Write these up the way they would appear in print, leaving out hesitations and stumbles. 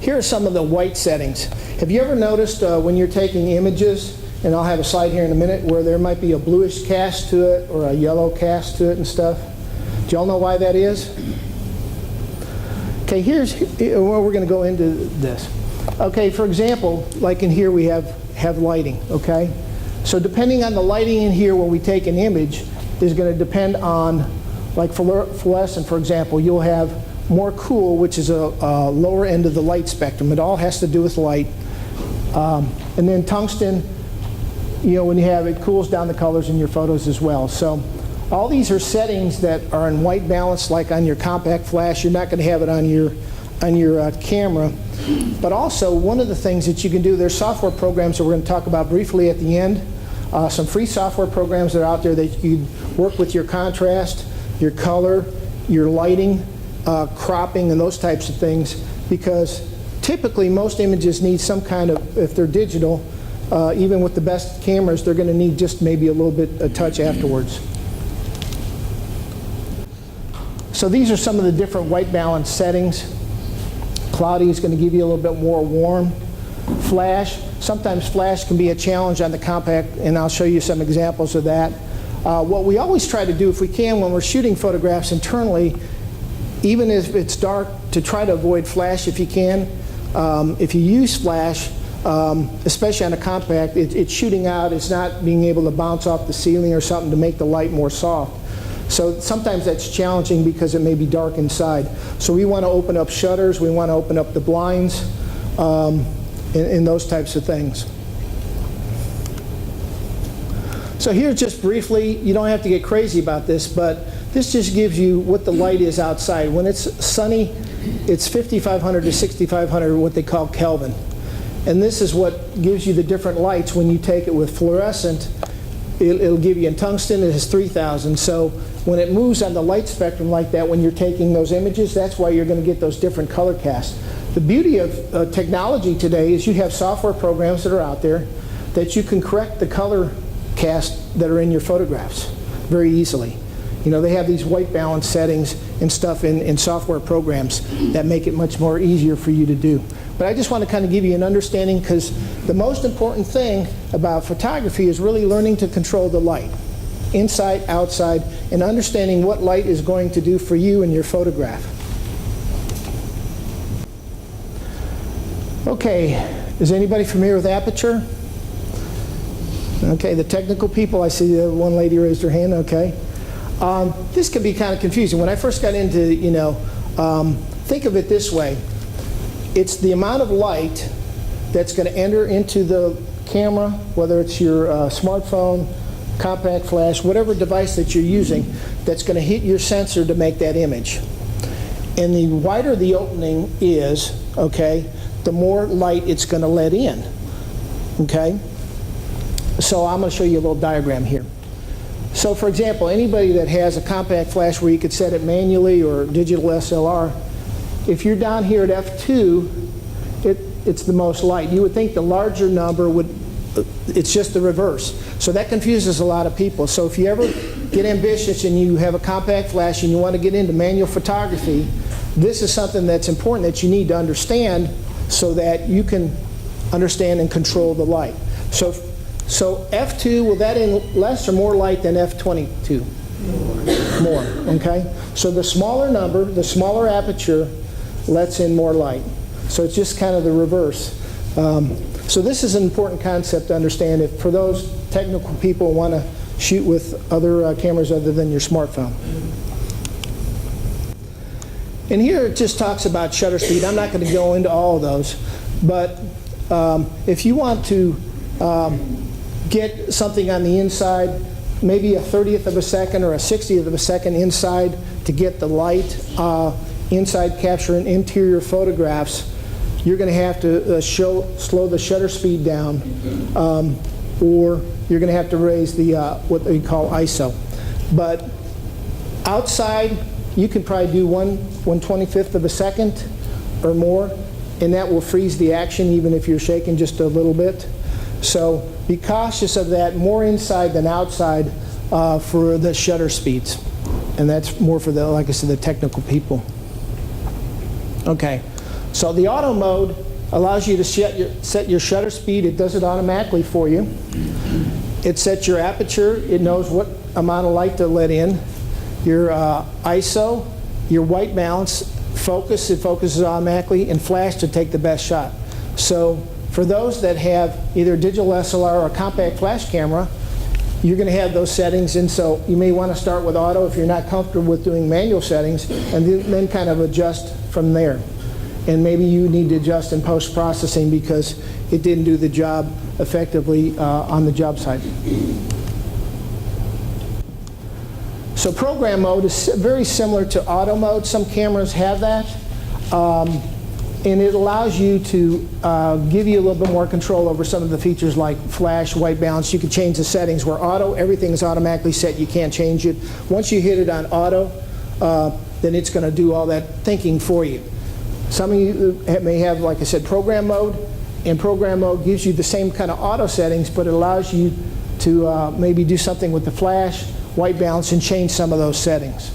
here are some of the white settings. Have you ever noticed when you're taking images, and I'll have a slide here in a minute, where there might be a bluish cast to it or a yellow cast to it and stuff? Do y'all know why that is? Okay, well, we're going to go into this. Okay, for example, like in here we have lighting, okay? So depending on the lighting in here when we take an image is going to depend on, like fluorescent, for example, you'll have more cool, which is a lower end of the light spectrum. It all has to do with light. And then tungsten, you know, when you have it, cools down the colors in your photos as well. So all these are settings that are in white balance, like on your compact flash. You're not going to have it on your camera. But also, one of the things that you can do, there's software programs that we're going to talk about briefly at the end. Some free software programs that are out there that you can work with your contrast, your color, your lighting, cropping, and those types of things, because typically most images need some kind of, if they're digital, even with the best cameras, they're going to need just maybe a little bit of touch afterwards. So these are some of the different white balance settings. Cloudy is going to give you a little bit more warm. Flash, sometimes flash can be a challenge on the compact, and I'll show you some examples of that. What we always try to do, if we can, when we're shooting photographs internally, even if it's dark, to try to avoid flash if you can. If you use flash, especially on a compact, it's shooting out, it's not being able to bounce off the ceiling or something to make the light more soft. So sometimes that's challenging because it may be dark inside. So we want to open up shutters, we want to open up the blinds, and those types of things. So here just briefly, you don't have to get crazy about this, but this just gives you what the light is outside. When it's sunny, it's 5500 to 6500, what they call Kelvin. And this is what gives you the different lights. When you take it with fluorescent, it'll give you, in tungsten it has 3000. So when it moves on the light spectrum like that, when you're taking those images, that's why you're going to get those different color casts. The beauty of technology today is you have software programs that are out there that you can correct the color cast that are in your photographs very easily. You know, they have these white balance settings and stuff in software programs that make it much more easier for you to do. But I just want to kind of give you an understanding, because the most important thing about photography is really learning to control the light, inside, outside, and understanding what light is going to do for you in your photograph. Okay, is anybody familiar with aperture? Okay, the technical people, I see one lady raised her hand, okay. This can be kind of confusing. When I first got into, you know, think of it this way. It's the amount of light that's going to enter into the camera, whether it's your smartphone, compact flash, whatever device that you're using, that's going to hit your sensor to make that image. And the wider the opening is, okay, the more light it's going to let in, okay? So I'm going to show you a little diagram here. So for example, anybody that has a compact flash where you could set it manually or digital SLR, if you're down here at f2, it's the most light. You would think the larger number would, it's just the reverse. So that confuses a lot of people. So if you ever get ambitious and you have a compact flash and you want to get into manual photography, this is something that's important that you need to understand so that you can understand and control the light. So f2, will that in less or more light than f22? More, okay? So the smaller number, the smaller aperture, lets in more light. So it's just kind of the reverse. So this is an important concept to understand if for those technical people who want to shoot with other cameras other than your smartphone. And here it just talks about shutter speed. I'm not going to go into all of those, but if you want to get something on the inside, maybe a 30th of a second or a 60th of a second inside to get the light inside capturing interior photographs, you're going to have to slow the shutter speed down, or you're going to have to raise the what they call ISO. But outside, you can probably do 1/25th of a second or more, and that will freeze the action even if you're shaking just a little bit. So be cautious of that, more inside than outside for the shutter speeds. And that's more for the, like I said, the technical people. Okay, So the auto mode allows you to set your shutter speed. It does it automatically for you. It sets your aperture. It knows what amount of light to let in. Your ISO, your white balance, focus, it focuses automatically, and flash to take the best shot. So for those that have either digital SLR or a compact flash camera, you're going to have those settings, and so you may want to start with auto if you're not comfortable with doing manual settings, and then kind of adjust from there. And maybe you need to adjust in post-processing because it didn't do the job effectively on the job site. So program mode is very similar to auto mode. Some cameras have that. And it allows you to give you a little bit more control over some of the features like flash, white balance. You can change the settings where auto, everything is automatically set. You can't change it. Once you hit it on auto, then it's going to do all that thinking for you. Some of you may have, like I said, program mode. And program mode gives you the same kind of auto settings, but it allows you to maybe do something with the flash, white balance, and change some of those settings.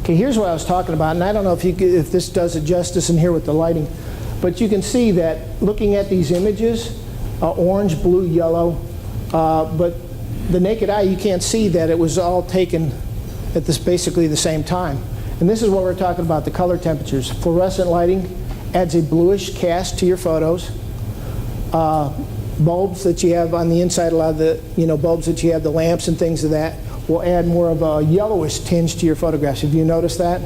Okay, here's what I was talking about, and I don't know if this does it justice in here with the lighting, but you can see that looking at these images, orange, blue, yellow, but the naked eye, you can't see that it was all taken at basically the same time. And this is what we're talking about, the color temperatures. Fluorescent lighting adds a bluish cast to your photos. Bulbs that you have on the inside, a lot of the bulbs that you have, the lamps and things of that, will add more of a yellowish tinge to your photographs. Have you noticed that?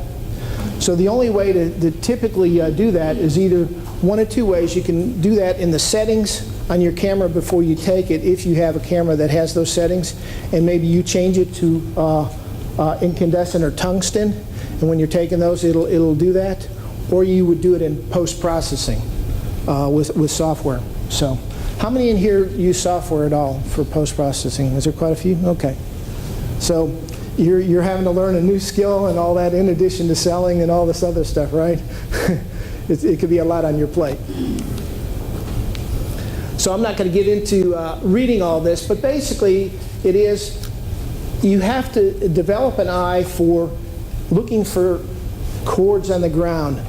So the only way to typically do that is either one of two ways. You can do that in the settings on your camera before you take it, if you have a camera that has those settings, and maybe you change it to incandescent or tungsten, and when you're taking those, it'll do that. Or you would do it in post-processing with software. So how many in here use software at all for post-processing? Is there quite a few? Okay. So you're having to learn a new skill and all that in addition to selling and all this other stuff, right? It could be a lot on your plate. So I'm not going to get into reading all this, but basically it is you have to develop an eye for looking for cords on the ground.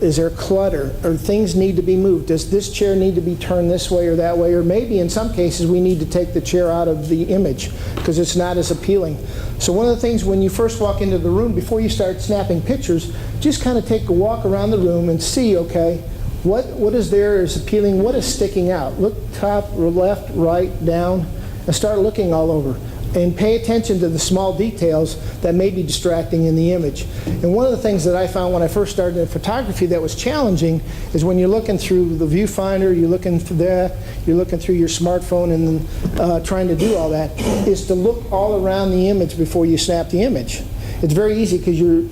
Is there clutter, or things need to be moved? Does this chair need to be turned this way or that way? Or maybe in some cases we need to take the chair out of the image because it's not as appealing. So one of the things when you first walk into the room, before you start snapping pictures, just kind of take a walk around the room and see, okay, what is there is appealing, what is sticking out? Look top, left, right, down, and start looking all over. And pay attention to the small details that may be distracting in the image. And one of the things that I found when I first started in photography that was challenging is when you're looking through the viewfinder, you're looking through that, you're looking through your smartphone and trying to do all that, is to look all around the image before you snap the image. It's very easy because you're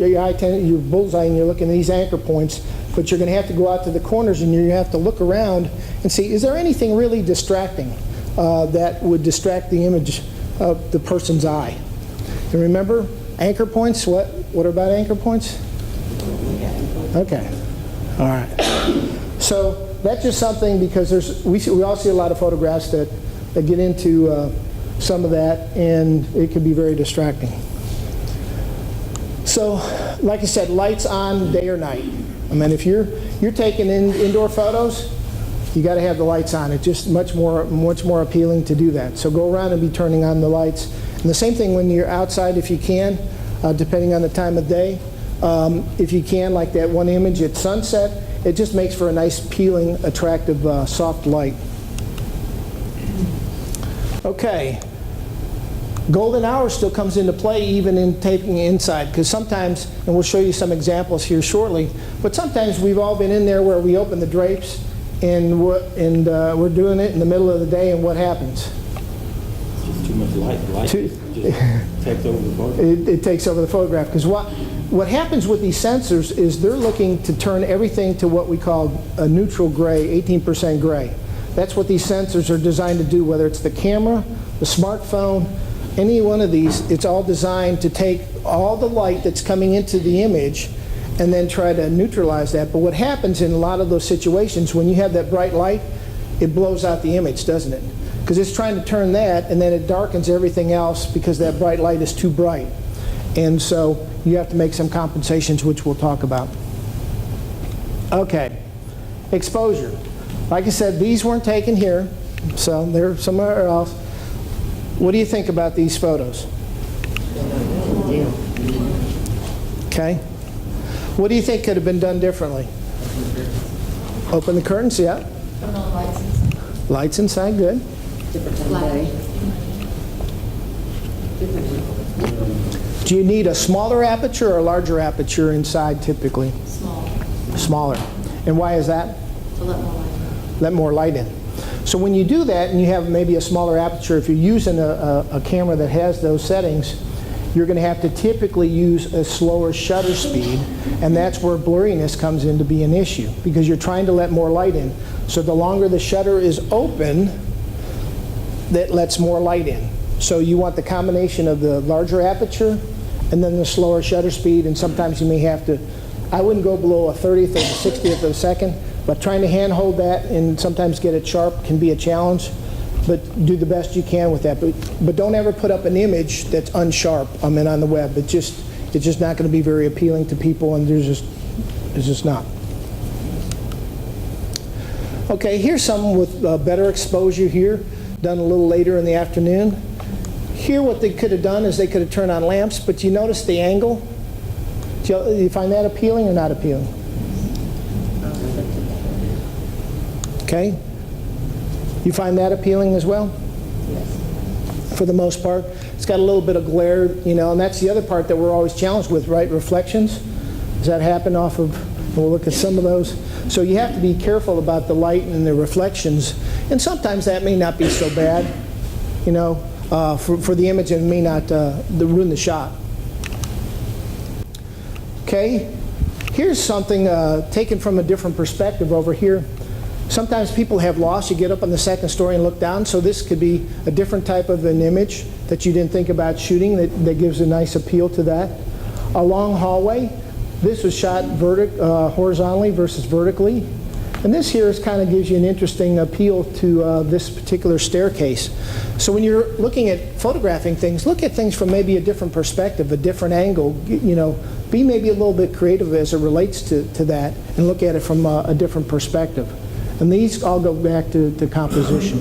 bullseye and you're looking at these anchor points, but you're going to have to go out to the corners and you have to look around and see, is there anything really distracting that would distract the image of the person's eye? And remember, anchor points, what about anchor points? Okay, all right. So that's just something because we all see a lot of photographs that get into some of that, and it can be very distracting. So, like I said, lights on day or night. I mean, if you're taking indoor photos, you got to have the lights on. It's just much more appealing to do that. So go around and be turning on the lights. And the same thing when you're outside, if you can, depending on the time of day. If you can, like that one image at sunset, it just makes for a nice, peeling, attractive, soft light. Okay. Golden hour still comes into play even in taping inside, because sometimes, and we'll show you some examples here shortly, but sometimes we've all been in there where we open the drapes and we're doing it in the middle of the day, and what happens? Just too much light. Light just takes over the photograph. It takes over the photograph, because what happens with these sensors is they're looking to turn everything to what we call a neutral gray, 18% gray. That's what these sensors are designed to do, whether it's the camera, the smartphone, any one of these. It's all designed to take all the light that's coming into the image and then try to neutralize that. But what happens in a lot of those situations, when you have that bright light, it blows out the image, doesn't it? Because it's trying to turn that, and then it darkens everything else because that bright light is too bright. And so you have to make some compensations, which we'll talk about. Okay. Exposure. Like I said, these weren't taken here, so they're somewhere else. What do you think about these photos? Okay. What do you think could have been done differently? Open the curtains, yeah. Turn on lights inside. Lights inside, good. Do you need a smaller aperture or a larger aperture inside typically? Small. Smaller. And why is that? To let more light in. Let more light in. So when you do that and you have maybe a smaller aperture, if you're using a camera that has those settings, you're going to have to typically use a slower shutter speed, and that's where blurriness comes in to be an issue, because you're trying to let more light in. So the longer the shutter is open, that lets more light in. So you want the combination of the larger aperture and then the slower shutter speed, and sometimes you may have to, I wouldn't go below a 30th or a 60th of a second, but trying to handhold that and sometimes get it sharp can be a challenge. But do the best you can with that. But don't ever put up an image that's unsharp, on the web. It's just not going to be very appealing to people, and it's just not. Okay, here's some with better exposure here, done a little later in the afternoon. Here what they could have done is they could have turned on lamps, but you notice the angle? Do you find that appealing or not appealing? Okay. You find that appealing as well? Yes. For the most part. It's got a little bit of glare, and that's the other part that we're always challenged with, right? Reflections. Does that happen off of, we'll look at some of those. So you have to be careful about the light and the reflections. And sometimes that may not be so bad, for the image, and may not ruin the shot. Okay. Here's something taken from a different perspective over here. Sometimes people have loss. You get up on the second story and look down, so this could be a different type of an image that you didn't think about shooting that gives a nice appeal to that. A long hallway. This was shot horizontally versus vertically. And this here kind of gives you an interesting appeal to this particular staircase. So when you're looking at photographing things, look at things from maybe a different perspective, a different angle. Be maybe a little bit creative as it relates to that, and look at it from a different perspective. And these all go back to composition.